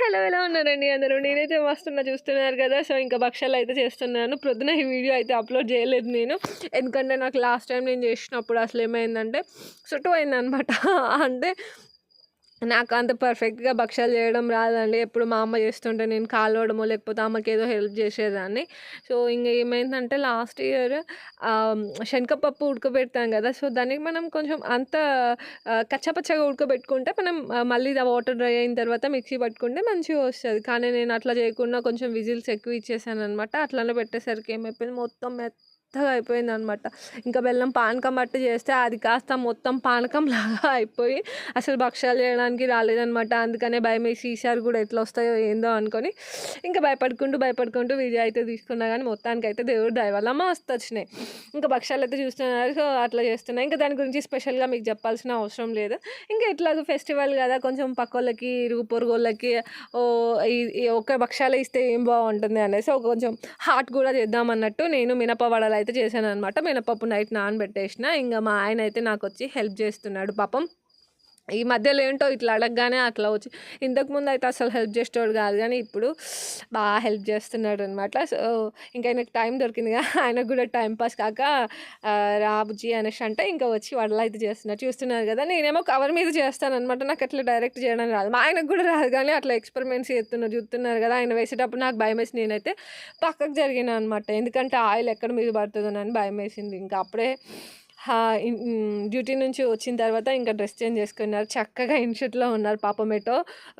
Hello ఎలా ఉన్నారండి అందరూ? నేనైతే మస్తున్నా చూస్తున్నారు కదా. సో ఇంకా భక్షాలు అయితే చేస్తున్నాను. ప్రొద్దున ఈ వీడియో అయితే అప్లోడ్ చేయలేదు నేను, ఎందుకంటే నాకు లాస్ట్ టైం నేను చేసినప్పుడు అసలు ఏమైందంటే చుట్టూ అయిందనమాట. అంటే నాకు అంత పర్ఫెక్ట్‌గా భక్షాలు చేయడం రాదండి. ఎప్పుడు మా అమ్మ చేస్తుంటే నేను కాలవడమో, లేకపోతే అమ్మకేదో హెల్ప్ చేసేదాన్ని. సో, ఇంగ ఏమైందంటే లాస్ట్ ఇయర్ శనగపప్పు ఉడకబెడతాం గదా! సో, దానికి మనం కొంచెం అంత కచ్చాపచ్చాగా ఉడకబెట్టుకుంటే మనం మళ్ళీ వాటర్ డ్రై అయిన తర్వాత మిక్సీ పట్టుకుంటే మంచిగా వస్తది. కానీ నేను అట్లా చేయకుండా కొంచెం విజిల్స్ ఎక్కువ ఇచ్చేసాననమాట. అట్లనే పెట్టేసరికి ఏమైపోయింది, మొత్తం మెత్తగా అయిపోయిందనమాట. ఇంకా బెల్లం పానకం బట్టి చేస్తే అది కాస్త మొత్తం పానకంలాగా అయిపోయి అసలు భక్షాలు చేయడానికి రాలేదనమాట. అందుకనే భయమేసి ఈసారి కూడా ఎట్లా వస్తాయో ఏందో అనుకోని ఇంకా భయపడుకుంటూ వీడియో అయితే తీసుకున్నా. కానీ మొత్తానికైతే దేవుడి దయ వల్ల మస్తు వచ్చినాయి. ఇంకా భక్షాలు అయితే చూస్తున్నారు. సో అట్లా చేస్తున్నా. ఇంకా దాని గురించి స్పెషల్గా మీకు చెప్పాల్సిన అవసరం లేదు. ఇంకా ఎట్లాగో ఫెస్టివల్ కదా, కొంచెం పక్కోళ్ళకి ఇరుగు పొరుగోళ్ళకి ఓ ఈ ఒక్క భక్షాలు ఇస్తే ఏం బాగుంటుంది అనేసి కొంచెం హాట్ కూడా చేద్దాం అన్నట్టు నేను మినప వడలు అయితే చేశాను అనమాట. మినపప్పు నైట్ నానబెట్టేసిన. ఇంకా మా ఆయన అయితే నాకు వచ్చి హెల్ప్ చేస్తున్నాడు పాపం. ఈ మధ్యలో ఏంటో ఇట్లా అడగగానే అట్లా వచ్చి, ఇంతకుముందు అయితే అసలు హెల్ప్ చేసేవాడు కాదు, కానీ ఇప్పుడు బాగా హెల్ప్ చేస్తున్నాడు అనమాట. సో ఇంకా ఆయనకు టైం దొరికిందిగా, ఆయనకు కూడా టైం పాస్ కాక రా బుజ్జి అనేసి అంటే ఇంకా వచ్చి వడలు అయితే చేస్తున్నారు. చూస్తున్నారు కదా, నేనేమో కవర్ మీద చేస్తాను అనమాట. నాకు అట్లా డైరెక్ట్ చేయడం రాదు, మా ఆయనకు కూడా రాదు. కానీ అట్లా ఎక్స్పెరిమెంట్స్ చేస్తున్నారు, చూస్తున్నారు కదా. ఆయన వేసేటప్పుడు నాకు భయం వేసి నేనైతే పక్కకు జరిగిన అనమాట. ఎందుకంటే ఆయిల్ ఎక్కడ మీద పడుతుందని భయం వేసింది. ఇంకా అప్పుడే డ్యూటీ నుంచి వచ్చిన తర్వాత ఇంకా డ్రెస్ చేంజ్ చేసుకున్నారు. చక్కగా ఇన్షర్ట్లో ఉన్నారు. పాపం ఎటో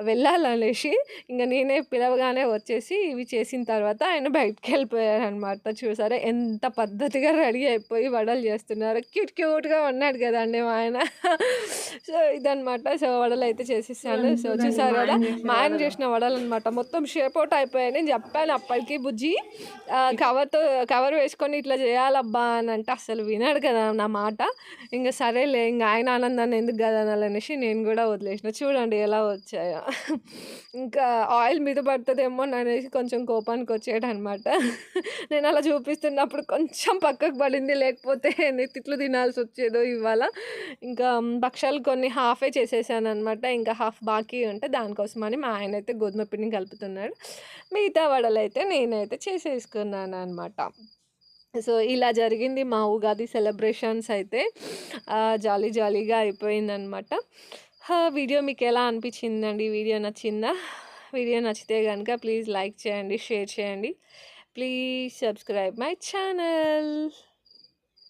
వెళ్ళాలనేసి ఇంకా నేనే పిలవగానే వచ్చేసి ఇవి చేసిన తర్వాత ఆయన బయటకు వెళ్ళిపోయారనమాట. చూసారా ఎంత పద్ధతిగా రెడీ అయిపోయి వడలు చేస్తున్నారు. క్యూట్గా ఉన్నాడు కదండి మా ఆయన. సో ఇదనమాట. సో వడలు అయితే చేసేసాను. సో చూసారు కదా, మా ఆయన చేసిన వడలు అనమాట. మొత్తం షేప్ అవుట్ అయిపోయాయి. నేను చెప్పాను అప్పటికి, బుజ్జి కవర్ వేసుకొని ఇట్లా చేయాలబ్బా అని అంటే అసలు వినాడు కదా నా మాట. ఇంకా సరేలే, ఇంకా ఆయన ఆనందాన్ని ఎందుకు కదనాలనేసి నేను కూడా వదిలేసిన. చూడండి ఎలా వచ్చాయో. ఇంకా ఆయిల్ మీద పడుతుందేమో అనేసి కొంచెం కోపానికి వచ్చాడు అనమాట. నేను అలా చూపిస్తున్నప్పుడు కొంచెం పక్కకు పడింది, లేకపోతే తిట్లు తినాల్సి వచ్చేదో ఇవాళ. ఇంకా భక్షాలు కొన్ని హాఫే చేసేసాను అనమాట. ఇంకా హాఫ్ బాకీ ఉంటే దానికోసమని మా ఆయన అయితే గోధుమ పిండిని కలుపుతున్నాడు. మిగతా వడలు అయితే నేనైతే చేసేసుకున్నాను అనమాట. సో ఇలా జరిగింది మా ఉగాది సెలబ్రేషన్స్ అయితే. జాలీగా అయిపోయిందనమాట. వీడియో మీకు ఎలా అనిపించిందండి? వీడియో నచ్చిందా? వీడియో నచ్చితే కనుక ప్లీజ్ లైక్ చేయండి, షేర్ చేయండి. Please subscribe my channel.